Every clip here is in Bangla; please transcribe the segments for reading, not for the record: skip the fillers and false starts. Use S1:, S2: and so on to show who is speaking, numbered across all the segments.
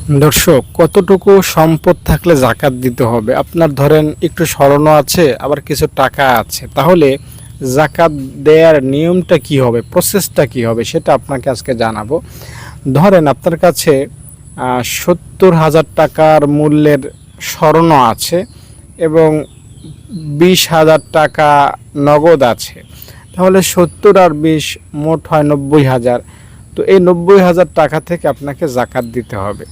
S1: দর্শক, কতটুকু সম্পদ থাকলে জাকাত দিতে হবে? আপনার ধরেন একটু স্বর্ণ আছে, আবার কিছু টাকা আছে, তাহলে জাকাত দেওয়ার নিয়মটা কি হবে, প্রসেসটা কি হবে, সেটা আপনাকে আজকে জানাবো। ধরেন আপনার কাছে 70,000 টাকার মূল্যের স্বর্ণ আছে এবং 20,000 টাকা নগদ আছে। তাহলে 70 আর 20 মোট হয় 90,000। তো এই 90,000 টাকা থেকে আপনাকে জাকাত দিতে হবে।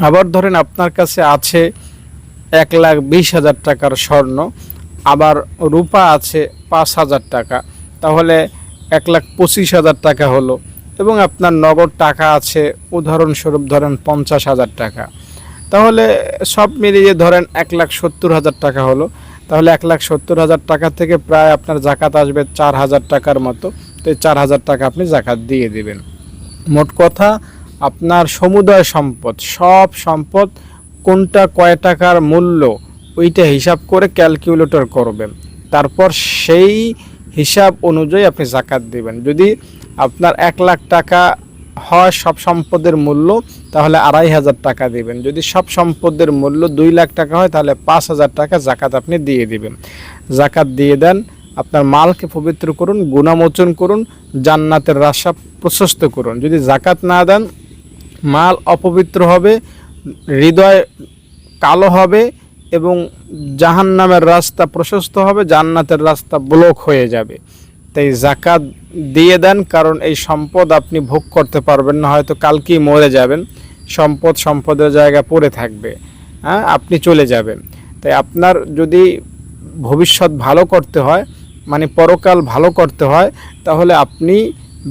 S1: আবার ধরেন আপনার কাছে আছে 1,20,000 টাকার স্বর্ণ, আবার রূপা আছে 5,000 টাকা, তাহলে 1,25,000 টাকা হলো। এবং আপনার নগদ টাকা আছে উদাহরণস্বরূপ ধরেন 50,000 টাকা, তাহলে সব মিলিয়ে ধরেন 1,70,000 টাকা হলো। তাহলে 1,70,000 টাকা থেকে প্রায় আপনার জাকাত আসবে 4,000 টাকার মতো। তো এই 4,000 টাকা আপনি জাকাত দিয়ে দিবেন। মোট কথা, আপনার সমুদয় সম্পদ, সব সম্পদ কোনটা কয় টাকার মূল্য ওইটা হিসাব করে ক্যালকুলেটর করবেন, তারপর সেই হিসাব অনুযায়ী আপনি জাকাত দিবেন। যদি আপনার 1,00,000 টাকা হয় সব সম্পদের মূল্য, তাহলে 2,500 টাকা দিবেন। যদি সব সম্পদের মূল্য 2,00,000 টাকা হয়, তাহলে 5,000 টাকা জাকাত আপনি দিয়ে দিবেন। জাকাত দিয়ে দেন, আপনার মালকে পবিত্র করুন, গুনাহমোচন করুন, জান্নাতের রাস্তা প্রশস্ত করুন। যদি জাকাত না দেন, মাল অপবিত্র হবে, হৃদয় কালো হবে এবং জাহান্নামের রাস্তা প্রশস্ত হবে, জান্নাতের রাস্তা ব্লক হয়ে যাবে। তাই জাকাত দিয়ে দেন, কারণ এই সম্পদ আপনি ভোগ করতে পারবেন না, হয়তো কালকেই মরে যাবেন, সম্পদের জায়গা পড়ে থাকবে, আপনি চলে যাবেন। তাই আপনার যদি ভবিষ্যৎ ভালো করতে হয়, মানে পরকাল ভালো করতে হয়, তাহলে আপনি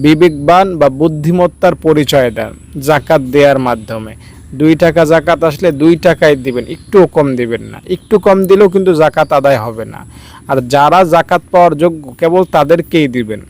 S1: বিবেকবান বা বুদ্ধিমত্তার পরিচয় দেন জাকাত দেওয়ার মাধ্যমে। 2 টাকা জাকাত আসলে 2 টাকাই দিবেন, একটুও কম দিবেন না। একটু কম দিলেও কিন্তু জাকাত আদায় হবে না। আর যারা জাকাত পাওয়ার যোগ্য কেবল তাদেরকেই দিবেন।